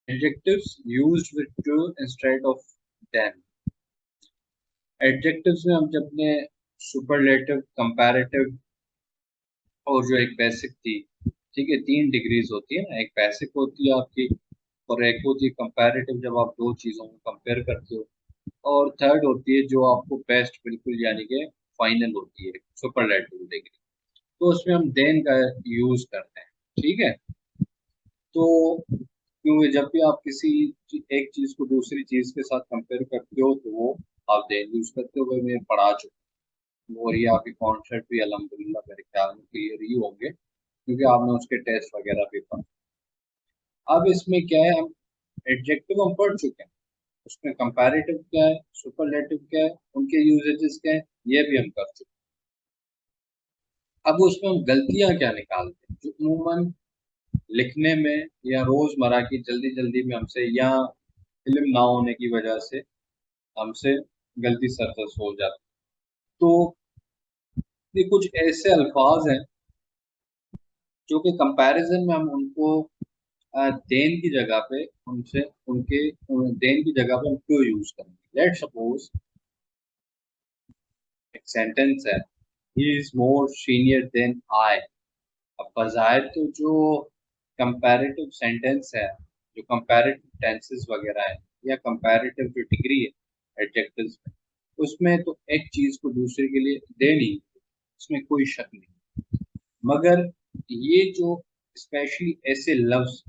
Adjectives used with to instead of than. Adjectives में हम जब ने सुपरलेटिव, कंपैरेटिव और जो एक बेसिक थी, ठीक है, तीन डिग्रीज होती है ना, एक बेसिक होती है आपकी और एक होती है कंपैरेटिव जब आप दो चीजों को कंपेयर करते हो, और थर्ड होती है जो आपको बेस्ट बिल्कुल यानी कि फाइनल होती है, सुपरलेटिव डिग्री। तो उसमें हम देन का यूज करते हैं, ठीक है। तो क्योंकि जब भी आप किसी एक चीज को दूसरी चीज के साथ कंपेयर करते हो तो वो आप देन यूज करते हो, भाई मैं पढ़ा चुका हूँ, और ये आपके कॉन्सेप्ट भी अल्हम्दुलिल्लाह मेरे ख्याल में क्लियर ही होंगे क्योंकि आपने उसके टेस्ट वगैरह भी पढ़े। अब इसमें क्या है, हम एडजेक्टिव हम पढ़ चुके हैं, उसमें कंपैरेटिव क्या है, सुपरलेटिव क्या है, उनके यूजेजेस क्या है, ये भी हम कर चुके हैं। अब उसमें हम गलतियां क्या निकालते हैं जो अमूमन लिखने में या रोजमर्रा की जल्दी जल्दी में हमसे या इल्म ना होने की वजह से हमसे गलती सरजस हो जाती। तो ये कुछ ऐसे अल्फाज हैं जो कि कंपैरिजन में हम उनको देन की जगह पे उनसे उनके देन की जगह पे हम क्यों यूज करेंगे। लेट सपोज एक सेंटेंस है, he is more senior than I. अब बजाय तो जो कंपैरेटिव सेंटेंस है, जो कंपैरेटिव टेंसेस वगैरह है या कंपैरेटिव जो डिग्री है एडजेक्टिव्स में, उसमें तो एक चीज को दूसरे के लिए देनी, उसमें कोई शक नहीं। मगर ये जो स्पेशली ऐसे लफ्ज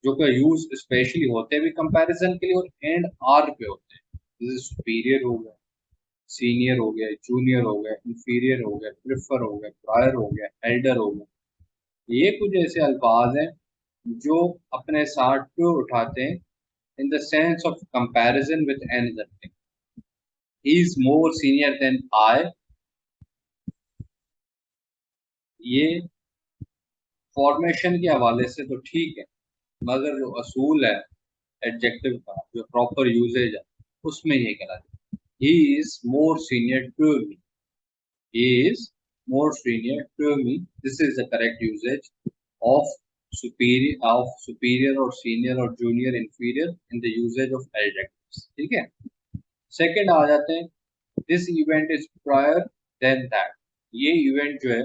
जो का यूज स्पेशली होते हैं भी कंपैरिजन के लिए और एंड आर पे होते हैं, जैसे सुपीरियर हो गया, सीनियर हो गया, जूनियर हो गया, इंफीरियर हो गया, प्रेफर हो गया, प्रायर हो गया, एल्डर हो गया। ये कुछ ऐसे अल्फाज हैं जो अपने साथ क्यों उठाते हैं in the sense of comparison with another thing. He is more senior than I, ये फॉर्मेशन के हवाले से तो ठीक है, मगर जो असूल है एडजेक्टिव का, जो प्रॉपर यूजेज है, उसमें ये गलत है। He is more senior to me, he is more senior to me, this is the correct usage of superior or senior or junior, inferior in the usage of adjectives, ठीक है। Second आ जाते हैं, this event is prior than that. ये event जो है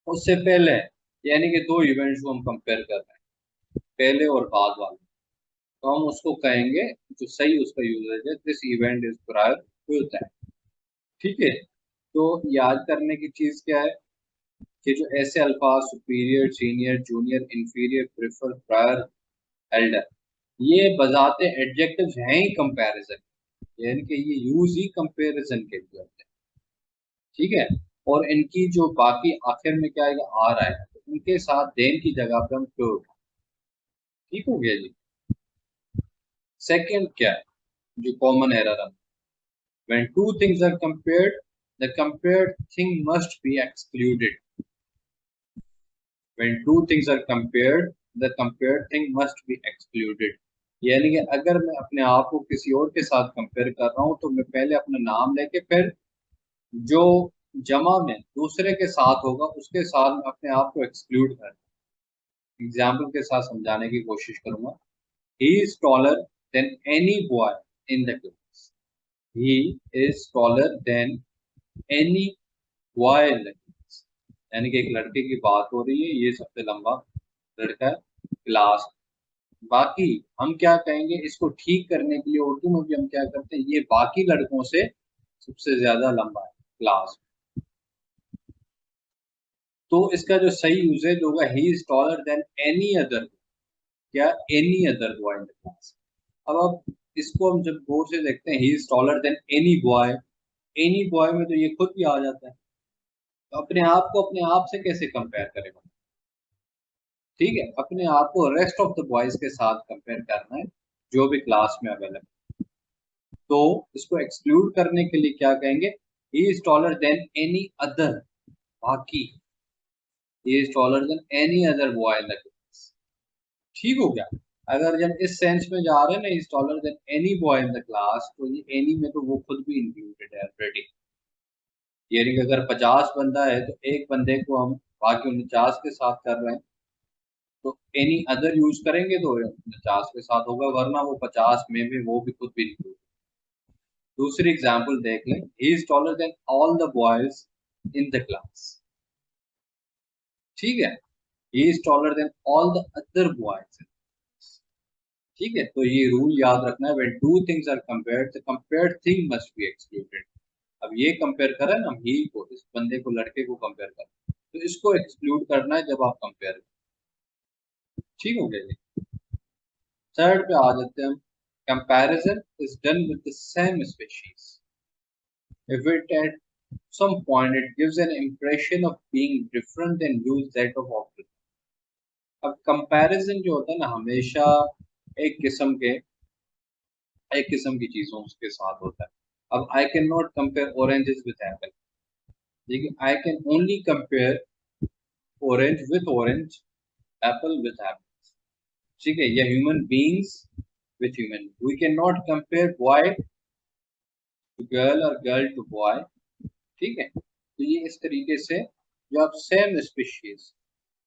उससे पहले है, यानी कि दो इवेंट्स को हम कंपेयर कर रहे हैं, पहले और बाद वाले, तो हम उसको कहेंगे, जो सही उसका यूजेज है, this event is prior to that, ठीक है। तो याद करने की चीज क्या है कि जो ऐसे अल्फाज superior, senior, junior, inferior, prefer, prior, Elder, ये बजाते एडजेक्टिव्स हैं ही कंपैरिजन, यानी कि ये यूज ही कंपैरिजन के लिए होते हैं, ठीक है। और इनकी जो बाकी आखिर में क्या आएगा, आ रहा है, तो उनके साथ देन की जगह पे हम क्यों उठाएं। ठीक हो गया जी। सेकंड क्या है जो कॉमन एरर है, when two things are compared, the compared thing must be excluded। when two things are compared, the compared thing must be excluded। यानी कि अगर मैं अपने आप को किसी और के साथ कंपेयर कर रहा हूं तो मैं पहले अपना नाम लेके फिर जो जमा में दूसरे के साथ होगा उसके साथ मैं अपने आप को एक्सक्लूड कर, एग्जाम्पल के साथ समझाने की कोशिश करूंगा। ही is taller than any boy in the class. He is taller than any boy in the class, यानी कि एक लड़के की बात हो रही है, ये सबसे लंबा लड़का है क्लास। बाकी हम क्या कहेंगे, इसको ठीक करने के लिए उर्दू में भी हम क्या करते हैं, ये बाकी लड़कों से सबसे ज्यादा लंबा है क्लास। तो इसका जो सही यूजेज होगा, he is taller than any other, क्या, any other boy in the class. अब इसको हम जब गौर से देखते हैं, he is taller than any boy, any boy में तो ये खुद भी आ जाता है, तो अपने आप को अपने आप से कैसे कंपेयर करेगा, ठीक है। अपने आप को रेस्ट ऑफ द बॉयज के साथ कंपेयर करना है जो भी क्लास में अवेलेबल। तो इसको एक्सक्लूड करने के लिए क्या कहेंगे, he is taller than any other, बाकी, he is taller than any other boy in the class, ठीक हो गया। अगर जब इस सेंस में जा रहे हैं ना, is taller than any boy in the class, तो ये एनी में तो वो खुद भी इंक्लूडेड है ऑलरेडी। यानी कि अगर 50 बंदा है तो एक बंदे को हम बाकी 49 के साथ कर रहे हैं, तो एनी अदर यूज करेंगे तो 50 के साथ होगा, वरना वो 50 में भी वो भी खुद भी नहीं होगा। दूसरी एग्जाम्पल देख लें, he is taller than all the boys in the class. ठीक है, he is taller than all the other boys. ठीक है, तो ये रूल याद रखना है, when two things are compared the compared thing must be excluded. अब ये कंपेयर करें ना, ही को, इस बंदे को, लड़के को कंपेयर करें, तो इसको एक्सक्लूड करना है जब आप कंपेयर करें। ठीक हो गया जी। थर्ड पे आ जाते हैं हम, comparison is done with the same species if it at some point it gives an impression of being different than use that of opposite। अब कंपैरिजन जो होता है ना, हमेशा एक किस्म के एक किस्म की चीजों के साथ होता है। अब I can not compare oranges with apple, लेकिन I can only compare orange with orange, apple with apple. ठीक है, या human beings with human, we can not compare boy to girl और गर्ल टू बॉय। ठीक है, तो ये इस तरीके से जो आप सेम स्पीशीज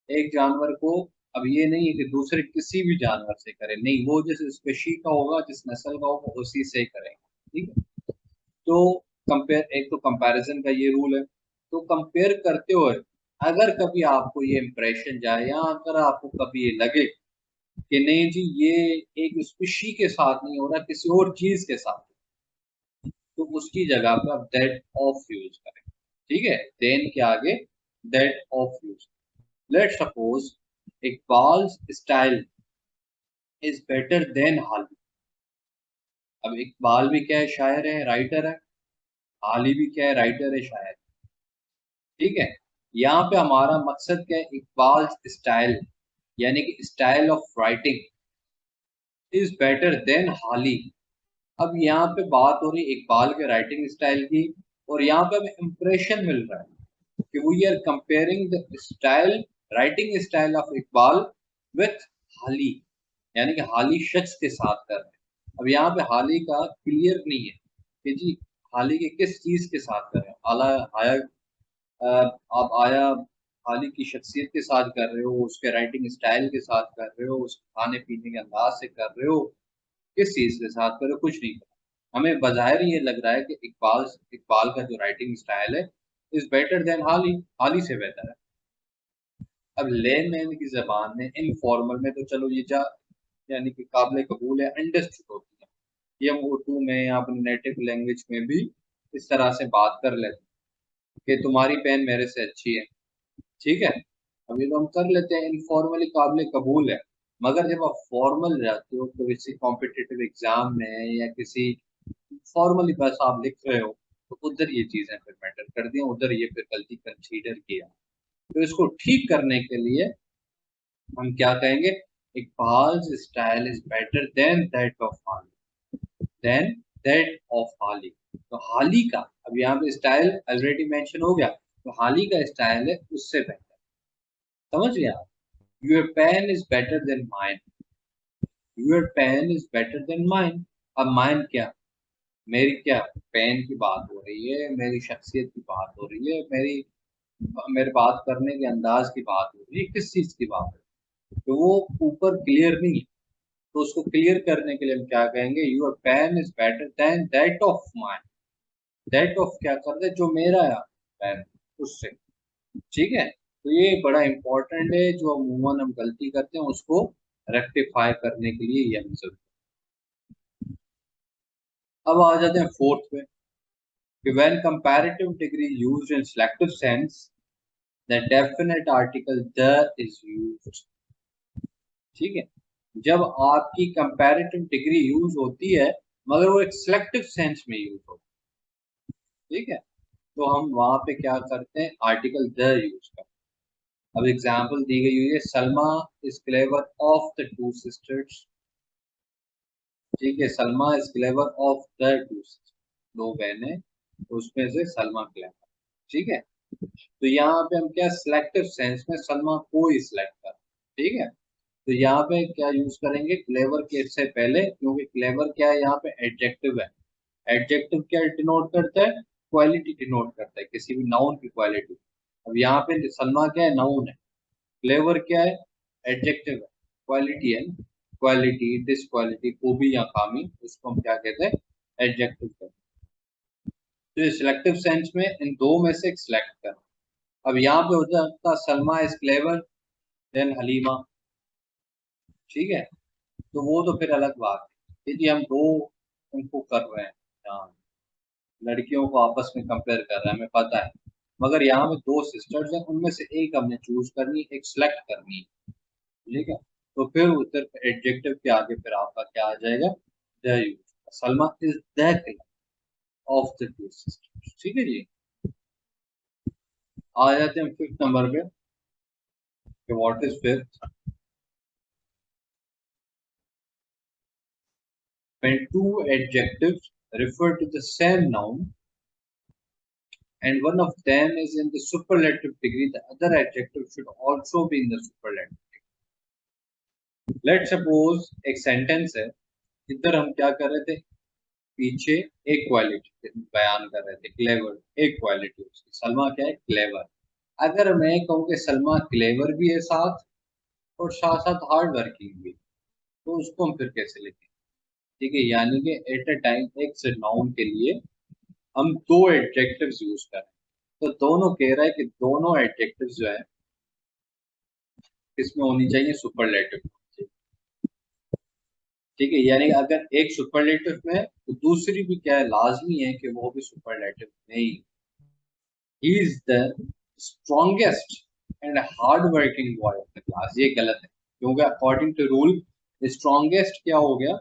एक जानवर को, अब ये नहीं है कि दूसरे किसी भी जानवर से करें, नहीं, वो जिस स्पेशी का होगा, जिस नस्ल का होगा, उसी से करेंगे। ठीक है, तो कंपेयर, एक तो कंपैरिजन का ये रूल है। तो कंपेयर करते हुए अगर कभी आपको ये इंप्रेशन जाए, या अगर आपको कभी ये लगे कि नहीं जी ये एक स्पीशी के साथ नहीं हो रहा, किसी और चीज के साथ, तो उसकी जगह पर आप दैट ऑफ यूज करें। ठीक है, देन के आगे that of use. Let's suppose Iqbal's style is better than Hali. अब इकबाल भी क्या है, शायर है, राइटर है। हाली भी क्या है, राइटर है, शायर। ठीक है, यहाँ पे हमारा मकसद क्या है, इकबाल स्टाइल, यानी कि style of writing is better than Hali. अब यहाँ पे बात हो रही है इकबाल के राइटिंग स्टाइल की, और यहाँ पे हमें इंप्रेशन मिल रहा है कि we are comparing the style, writing style of Iqbal with Hali, यानी कि हाली शख्स के साथ कर रहे हैं। अब यहाँ पे हाली का क्लियर नहीं है कि जी हाली के किस चीज के साथ कर रहे हैं। आला आया, आप आया हाली की शख्सियत के साथ कर रहे हो, उसके राइटिंग स्टाइल के साथ कर रहे हो, उसके खाने पीने के अंदाज से कर रहे हो, किस चीज के साथ कर रहे हो, कुछ नहीं कर। हमें बज़ाहिर ये लग रहा है कि इकबाल का जो राइटिंग स्टाइल है इज बेटर देन हाली, हाली से बेहतर है। अब लेमैन की जबान में, इनफॉर्मल में तो चलो ये जा, यानी कि काबिल कबूल है, अंडरस्टूड होती है, ये हम उर्दू में या अपने नेटिव लैंग्वेज में भी इस तरह से बात कर लेते हैं कि तुम्हारी पेन मेरे से अच्छी है। ठीक है, अभी तो हम कर लेते हैं, इनफॉर्मली काबिल कबूल है। मगर जब आप फॉर्मल जाते हो तो किसी कॉम्पिटिटिव एग्जाम में या किसी फॉर्मली बस आप लिख रहे हो, तो उधर ये चीजें फिर मैटर कर दी, उधर ये फिर गलती कंसीडर किया। तो इसको ठीक करने के लिए हम क्या कहेंगे, Iqbal's style is better than that of Hali, than that of Hali. तो हाली का, अब यहाँ पे स्टाइल ऑलरेडी मेंशन हो गया, तो हाली का स्टाइल है उससे बेहतर। समझ गया आप, your pen is better than mine, your pen is better than mine. अब माइन क्या, मेरी क्या, पेन की बात हो रही है, मेरी शख्सियत की बात हो रही है, मेरे बात करने के अंदाज की बात हो रही है, किस चीज की बात है, तो वो ऊपर क्लियर नहीं है। तो उसको क्लियर करने के लिए हम क्या कहेंगे, your pen is better than that of mine. That of क्या कर दे, जो मेरा है पेन, उससे। ठीक है, तो ये बड़ा इंपॉर्टेंट है, जो अमूमन हम गलती करते हैं उसको रेक्टिफाई करने के लिए ये हम जरूर। अब आ जाते हैं फोर्थ पे, कि when comparative degree used in selective sense the definite article the is used। ठीक है, जब आपकी कंपैरेटिव डिग्री यूज होती है मगर वो एक सिलेक्टिव सेंस में यूज होती है। ठीक है, तो हम वहां पे क्या करते हैं, आर्टिकल द यूज करते हैं। अब एग्जांपल दी गई हुई है, Salma is clever of the two sisters. ठीक है, Salma is clever of the two sisters, दो बहनें, तो उसमें से सलमा क्लेवर। ठीक है, तो यहाँ पे हम क्या सिलेक्टिव सेंस में सलमा को ही सिलेक्ट कर। ठीक है, तो यहाँ पे क्या यूज करेंगे, क्लेवर के से पहले, क्योंकि क्लेवर क्या है, यहाँ पे एडजेक्टिव है। एडजेक्टिव क्या डिनोट करता है, क्वालिटी डिनोट करता है, किसी भी नाउन की क्वालिटी। अब यहाँ पे सलमा क्या है, नाउन है, क्लेवर क्या है, एडजेक्टिव है, क्वालिटी है, क्वालिटी, डिसक्वालिटी, खूबी या खामी, उसको हम क्या कहते हैं, एडजेक्टिव कहते हैं। तो सिलेक्टिव सेंस में इन दो में से एक सिलेक्ट कर। अब यहाँ पे हो जाता Salma is clever than Halima, ठीक है, तो वो तो फिर अलग बात है, यदि हम दो उनको कर रहे हैं, हाँ, लड़कियों को आपस में कंपेयर कर रहे हैं, हमें पता है, मगर यहाँ पे दो सिस्टर्स हैं, उनमें से एक हमने चूज करनी, एक सिलेक्ट करनी है, ठीक है, तो फिर उधर एडजेक्टिव के आगे फिर आपका क्या आ जाएगा, the use. Salma is the of the two sisters, ठीक है जी। आ जाते हैं फिफ्थ नंबर पे, what is fifth, when two adjectives refer to the same noun and one of them is in the superlative degree, the other adjective should also be in the superlative degree. Let's suppose एक sentence है, इधर हम क्या कर रहे थे, पीछे एक क्वालिटी बयान कर रहे थे, क्लेवर, एक क्वालिटी उसकी, सलमा क्या है, क्लेवर। अगर मैं कहूँ कि सलमा क्लेवर भी है साथ और साथ साथ हार्ड वर्किंग भी, तो उसको हम फिर कैसे लिखें, ठीक है, यानी कि एट अ टाइम एक से नाउन के लिए हम दो एडजेक्टिव्स यूज करें, तो दोनों कह रहा है कि दोनों एडजेक्टिव्स जो है इसमें होनी चाहिए सुपरलेटिव, ठीक है, यानी अगर एक सुपरलेटिव में है तो दूसरी भी क्या है, लाजमी है कि वो भी सुपरलेटिव नहीं। ही is the strongest and hard working boy of the class, ये गलत है, क्योंकि अकॉर्डिंग टू रूल स्ट्रॉन्गेस्ट क्या हो गया,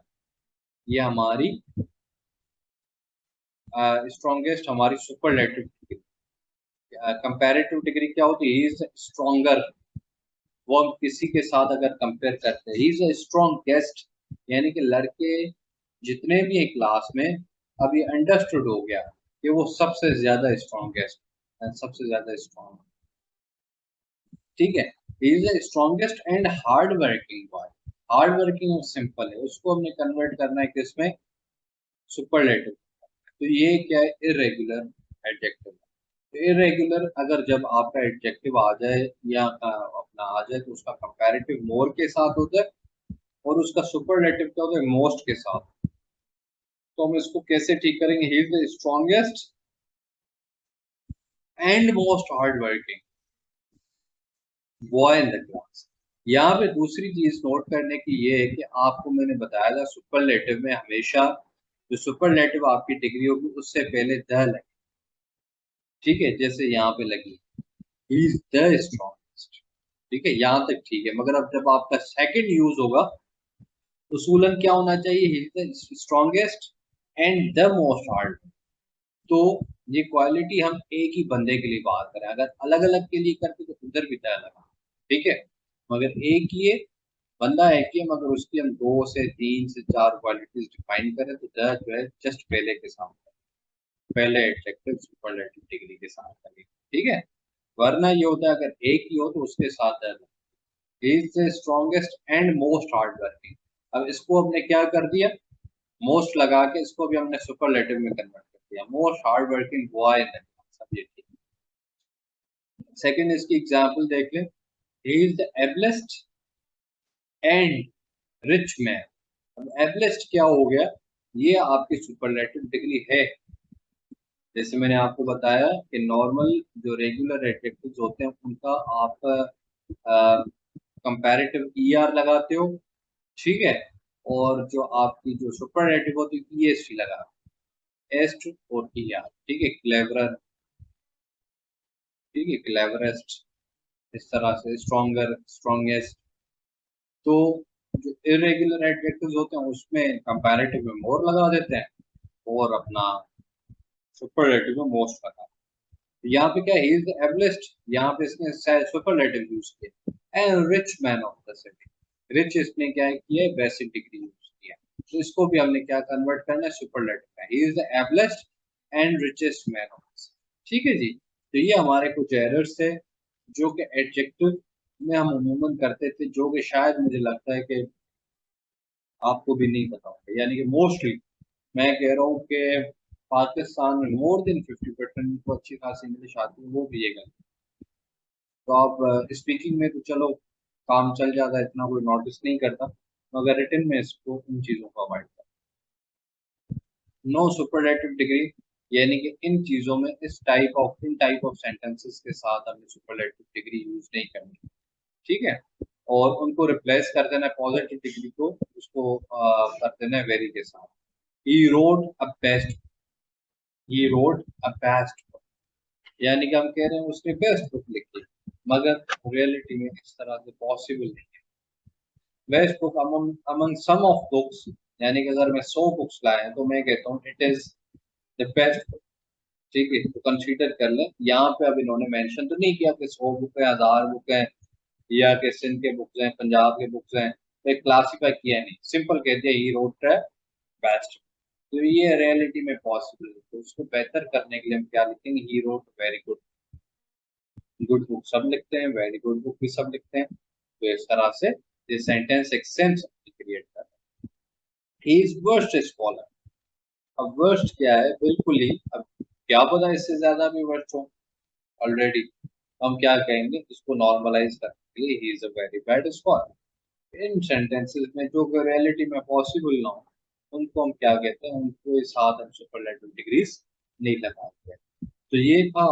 ये हमारी स्ट्रॉन्गेस्ट हमारी सुपरलेटिव डिग्री, कंपैरेटिव डिग्री क्या होती है, ही इज स्ट्रॉन्गर, वो हम किसी के साथ अगर कंपेयर करते हैं, he is a strong guest, यानी कि लड़के जितने भी हैं क्लास में, अब ये अंडरस्टूड हो गया कि वो सबसे ज्यादा स्ट्रॉन्ग गेस्ट, सबसे ज्यादा स्ट्रॉन्ग, ठीक है, he is the strongest and hard working boy. Hard working और सिंपल है, उसको हमने कन्वर्ट करना है किसमें, सुपरलेटिव, तो ये क्या है, इरेगुलर एडजेक्टिव। इरेगुलर अगर जब आपका एडजेक्टिव आ जाए या अपना आ जाए तो उसका कंपैरेटिव मोर के साथ होता है और उसका सुपरलेटिव क्या होता है, मोस्ट के साथ। तो हम इसको कैसे ठीक करेंगे, ही is the strongest and most hard working boy in the class. यहाँ पे दूसरी चीज नोट करने की ये है कि आपको मैंने बताया था सुपरलेटिव में हमेशा जो सुपरलेटिव आपकी डिग्री होगी उससे पहले द लगे, ठीक है, जैसे यहाँ पे लगी, ही इज द स्ट्रॉन्गेस्ट, ठीक है, यहाँ तक ठीक है, मगर अब जब आपका सेकंड यूज होगा उसूलन क्या होना चाहिए, ही is the strongest and the most hard. तो ये क्वालिटी हम एक ही बंदे के लिए बात करें, अगर अलग अलग के लिए करते तो उधर भी तय लगा, ठीक है, मगर एक ही है, बंदा एक ही है, मगर उसकी हम दो से तीन से चार क्वालिटीज डिफाइन करें तो द जो है जस्ट पहले के साथ, पहले एडजेक्टिव सुपरलेटिव डिग्री के साथ करें, ठीक है, वरना ये होता है अगर एक ही हो तो उसके साथ the, is the strongest and most hard working. अब इसको हमने क्या कर दिया, मोस्ट लगा के इसको भी हमने सुपरलेटिव में कन्वर्ट कर दिया, most hard working boy in the class. अब ये ठीक, सेकंड इसकी एग्जांपल देख लें, he is the ablest and rich man. अब एबलेस्ट क्या हो गया, ये आपकी सुपरलेटिव डिग्री है, जैसे मैंने आपको बताया कि नॉर्मल जो रेगुलर एडजेक्टिव्स होते हैं उनका आप कंपैरेटिव ईआर लगाते हो, ठीक है, और जो आपकी जो सुपरलेटिव होती है ईएसटी लगा, एस्ट और टीआर, ठीक है, क्लेवर, ठीक है, क्लेवरेस्ट, इस तरह से स्ट्रॉन्गर, स्ट्रॉन्गेस्ट। तो जो इरेगुलर एडजेक्टिव्स होते हैं उसमें कंपैरेटिव में मोर लगा देते हैं और अपना सुपरलेटिव में मोस्ट लगा, यहाँ पे क्या है, ही इज द एबलेस्ट, यहाँ पे इसने सुपरलेटिव यूज किया, and rich man of the city, rich इसने क्या किया है, बेसिक डिग्री यूज किया, तो इसको भी हमने क्या कन्वर्ट करना है, सुपरलेटिव में, he is the ablest and richest man of the city, ठीक है जी। तो ये हमारे कुछ एरर्स थे जो कि एडजेक्टिव में हम अमूमन करते थे, जो कि शायद मुझे लगता है कि आपको भी नहीं पता होगा, यानी कि मोस्टली मैं कह रहा हूँ कि पाकिस्तान में मोर देन 50% को अच्छी खासी इंग्लिश आती है, वो भी ये गलत। तो आप स्पीकिंग में तो चलो काम चल जाता है, इतना कोई नोटिस नहीं करता, मगर रिटन में इसको इन चीजों को अवॉइड करता। नो सुपरलेटिव डिग्री, यानी कि इन चीजों में इन टाइप ऑफ सेंटेंसेस के साथ हमें सुपरलेटिव डिग्री यूज नहीं करनी, ठीक है। और उनको रिप्लेस कर देना पॉजिटिव डिग्री को, उसको कर देना है वेरी के साथ। He rode a best, he rode a best, यानी कि हम कह रहे हैं उसने बेस्ट बुक लिखी, मगर रियलिटी में इस तरह से पॉसिबल नहीं है। Best book among some of books, यानी कि अगर मैं 100 बुक्स लाए हैं तो मैं कहता हूँ it is the best book, ठीक है। तो कंसीडर कर लें, यहाँ पे अब इन्होंने मेंशन तो नहीं किया कि 100 बुक है, 1000 बुक है, या कि सिंध के बुक्स हैं, पंजाब के बुक्स हैं, तो एक क्लासीफाई किया नहीं, सिंपल कह दिया ही रोट है बेस्ट। तो ये रियलिटी में पॉसिबल है, तो उसको बेहतर करने के लिए हम क्या लिखेंगे, he wrote very good. Good book सब लिखते हैं, वेरी गुड बुक भी सब लिखते हैं, तो इस तरह से ये सेंटेंस एक सेंस क्रिएट कर रहा है। ही इज वर्स्ट स्कॉलर, अब वर्स्ट क्या है, बिल्कुल ही, अब क्या पता इससे ज्यादा भी वर्स्ट हो ऑलरेडी, हम क्या कहेंगे, इसको नॉर्मलाइज करने के लिए he is a very bad scholar. In sentences में जो रियलिटी में पॉसिबल ना हो, उनको हम क्या कहते हैं, उनको इस साथ हम सुपरलेटिव डिग्रीज नहीं लगाते। तो ये था